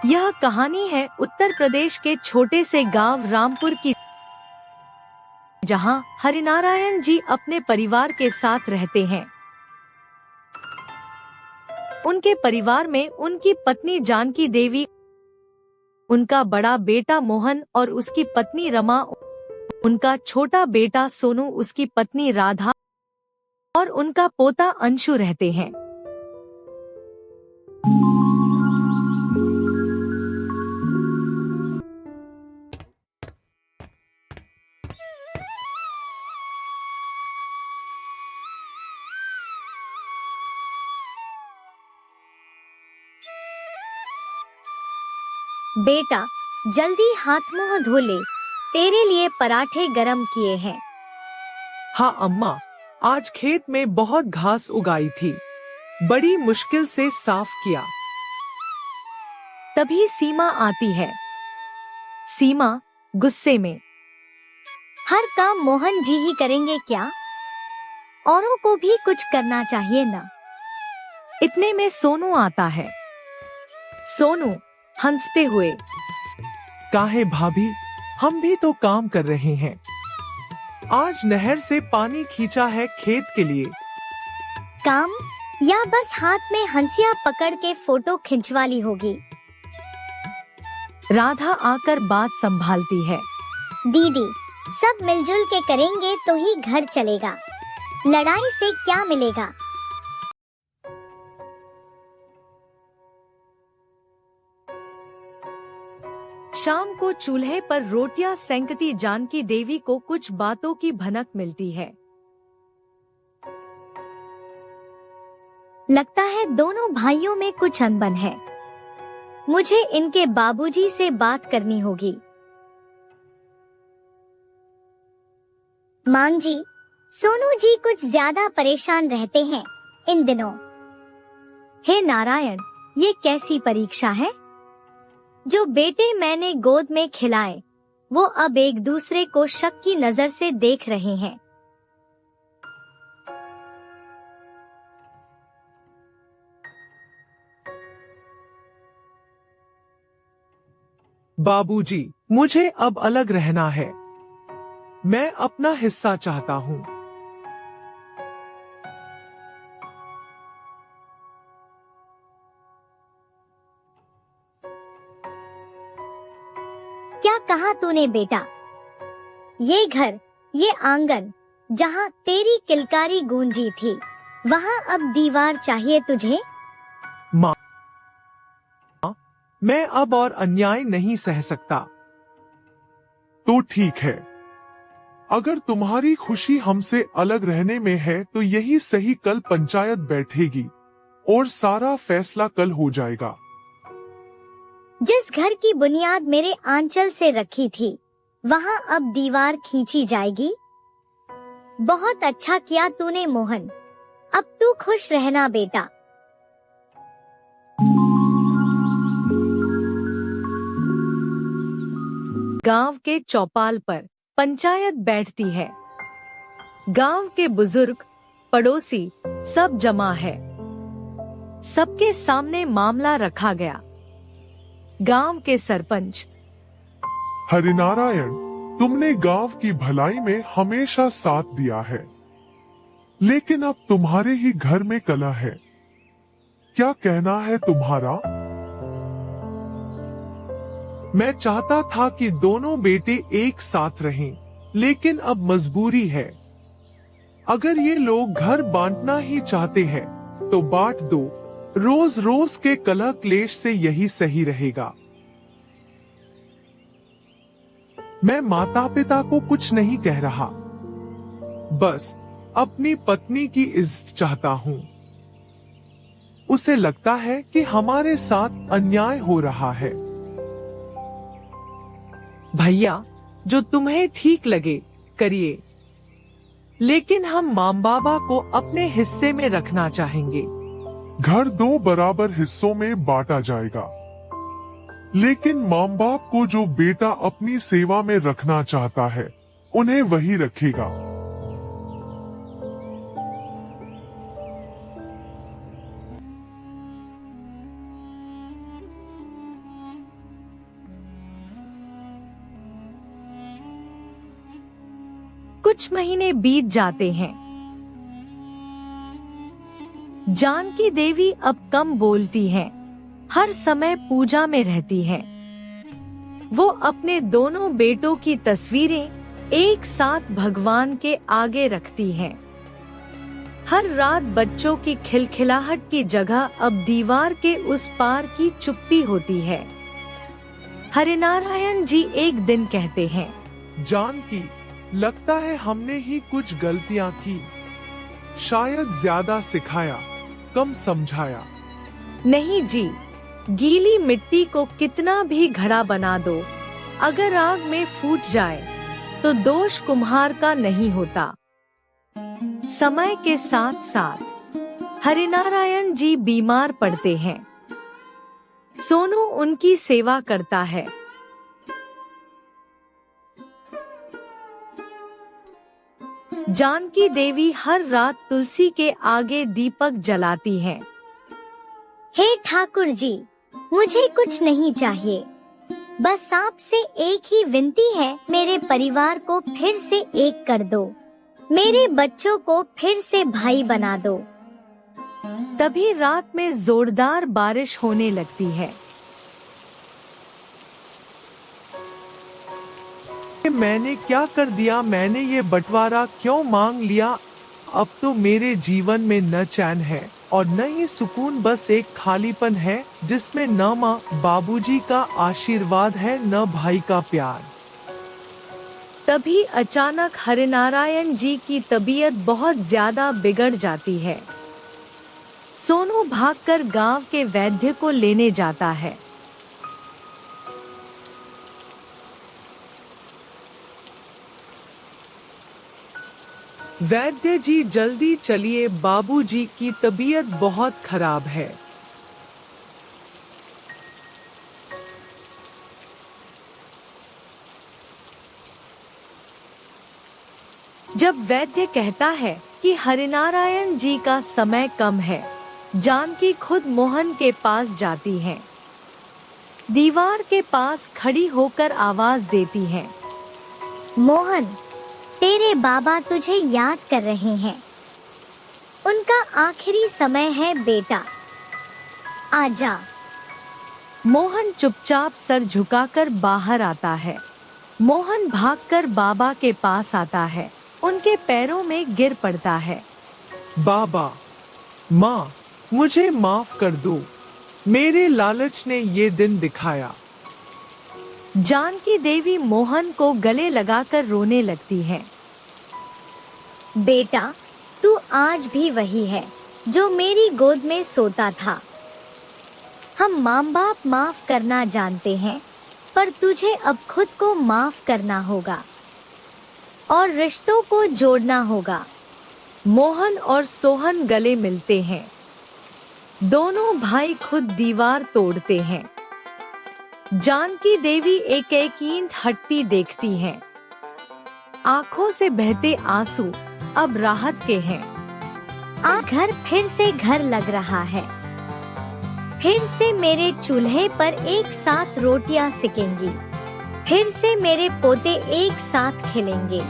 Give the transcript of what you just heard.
यह कहानी है उत्तर प्रदेश के छोटे से गांव रामपुर की, जहां हरिनारायण जी अपने परिवार के साथ रहते हैं। उनके परिवार में उनकी पत्नी जानकी देवी, उनका बड़ा बेटा मोहन और उसकी पत्नी रमा, उनका छोटा बेटा सोनू, उसकी पत्नी राधा और उनका पोता अंशु रहते हैं। बेटा, जल्दी हाथ मुंह धो ले, तेरे लिए पराठे गरम किए हैं। हाँ अम्मा, आज खेत में बहुत घास उगाई थी, बड़ी मुश्किल से साफ किया। तभी सीमा आती है। सीमा गुस्से में, हर काम मोहन जी ही करेंगे क्या? औरों को भी कुछ करना चाहिए ना। इतने में सोनू आता है। सोनू हंसते हुए, काहे भाभी, हम भी तो काम कर रहे हैं। आज नहर से पानी खींचा है खेत के लिए। काम या बस हाथ में हंसिया पकड़ के फोटो खिंचवा ली होगी। राधा आकर बात संभालती है। दीदी, सब मिलजुल के करेंगे तो ही घर चलेगा, लड़ाई से क्या मिलेगा। शाम को चूल्हे पर रोटियां सेंकती जानकी देवी को कुछ बातों की भनक मिलती है। लगता है दोनों भाइयों में कुछ अनबन है। मुझे इनके बाबूजी से बात करनी होगी। मां जी, सोनू जी कुछ ज्यादा परेशान रहते हैं इन दिनों। हे नारायण, ये कैसी परीक्षा है? जो बेटे मैंने गोद में खिलाए, वो अब एक दूसरे को शक की नजर से देख रहे हैं। बाबूजी, मुझे अब अलग रहना है। मैं अपना हिस्सा चाहता हूँ। क्या कहा तूने बेटा? ये घर, ये आंगन, जहाँ तेरी किलकारी गूंजी थी, वहाँ अब दीवार चाहिए तुझे? माँ, मैं अब और अन्याय नहीं सह सकता। तो ठीक है, अगर तुम्हारी खुशी हमसे अलग रहने में है तो यही सही। कल पंचायत बैठेगी और सारा फैसला कल हो जाएगा। जिस घर की बुनियाद मेरे आंचल से रखी थी, वहाँ अब दीवार खींची जाएगी। बहुत अच्छा किया तूने मोहन, अब तू खुश रहना बेटा। गांव के चौपाल पर पंचायत बैठती है। गांव के बुजुर्ग, पड़ोसी सब जमा है। सबके सामने मामला रखा गया। गांव के सरपंच, हरिनारायण, तुमने गांव की भलाई में हमेशा साथ दिया है, लेकिन अब तुम्हारे ही घर में कलह है। क्या कहना है तुम्हारा? मैं चाहता था कि दोनों बेटे एक साथ रहें, लेकिन अब मजबूरी है। अगर ये लोग घर बांटना ही चाहते हैं, तो बांट दो। रोज रोज के कलह क्लेश से यही सही रहेगा। मैं माता पिता को कुछ नहीं कह रहा, बस अपनी पत्नी की इज्जत चाहता हूँ। उसे लगता है कि हमारे साथ अन्याय हो रहा है। भैया, जो तुम्हें ठीक लगे करिए, लेकिन हम माँ बाबा को अपने हिस्से में रखना चाहेंगे। घर 2 बराबर हिस्सों में बांटा जाएगा, लेकिन माँ बाप को जो बेटा अपनी सेवा में रखना चाहता है, उन्हें वही रखेगा। कुछ महीने बीत जाते हैं। जानकी देवी अब कम बोलती हैं, हर समय पूजा में रहती हैं। वो अपने दोनों बेटों की तस्वीरें एक साथ भगवान के आगे रखती हैं। हर रात बच्चों की खिलखिलाहट की जगह अब दीवार के उस पार की चुप्पी होती है। हरिनारायण जी एक दिन कहते हैं, जानकी, लगता है हमने ही कुछ गलतियां की। शायद ज्यादा सिखाया, कम समझाया। नहीं जी, गीली मिट्टी को कितना भी घड़ा बना दो, अगर आग में फूट जाए तो दोष कुम्हार का नहीं होता। समय के साथ साथ हरिनारायण जी बीमार पड़ते हैं। सोनू उनकी सेवा करता है। जानकी देवी हर रात तुलसी के आगे दीपक जलाती हैं। हे ठाकुर जी, मुझे कुछ नहीं चाहिए, बस आपसे एक ही विनती है, मेरे परिवार को फिर से एक कर दो, मेरे बच्चों को फिर से भाई बना दो। तभी रात में जोरदार बारिश होने लगती है। मैंने क्या कर दिया? मैंने ये बंटवारा क्यों मांग लिया? अब तो मेरे जीवन में न चैन है और न ही सुकून, बस एक खालीपन है जिसमें न माँ बाबूजी का आशीर्वाद है न भाई का प्यार। तभी अचानक हरिनारायण जी की तबीयत बहुत ज्यादा बिगड़ जाती है। सोनू भागकर गांव के वैद्य को लेने जाता है। वैद्य जी, जल्दी चलिए, बाबूजी की तबीयत बहुत खराब है। जब वैद्य कहता है कि हरिनारायण जी का समय कम है, जानकी खुद मोहन के पास जाती हैं। दीवार के पास खड़ी होकर आवाज देती हैं, मोहन, तेरे बाबा तुझे याद कर रहे हैं। उनका आखिरी समय है बेटा, आजा। मोहन चुपचाप सर झुकाकर बाहर आता है। मोहन भागकर बाबा के पास आता है, उनके पैरों में गिर पड़ता है। बाबा, माँ, मुझे माफ कर दो, मेरे लालच ने ये दिन दिखाया। जानकी देवी मोहन को गले लगाकर रोने लगती है। बेटा, तू आज भी वही है जो मेरी गोद में सोता था। हम माँ बाप माफ करना जानते हैं, पर तुझे अब खुद को माफ करना होगा और रिश्तों को जोड़ना होगा। मोहन और सोहन गले मिलते हैं। दोनों भाई खुद दीवार तोड़ते हैं। जानकी देवी एक एक ईंट हटती देखती हैं। आंखों से बहते आंसू अब राहत के हैं। आज घर फिर से घर लग रहा है। फिर से मेरे चूल्हे पर एक साथ रोटियां सेकेंगी। फिर से मेरे पोते एक साथ खेलेंगे।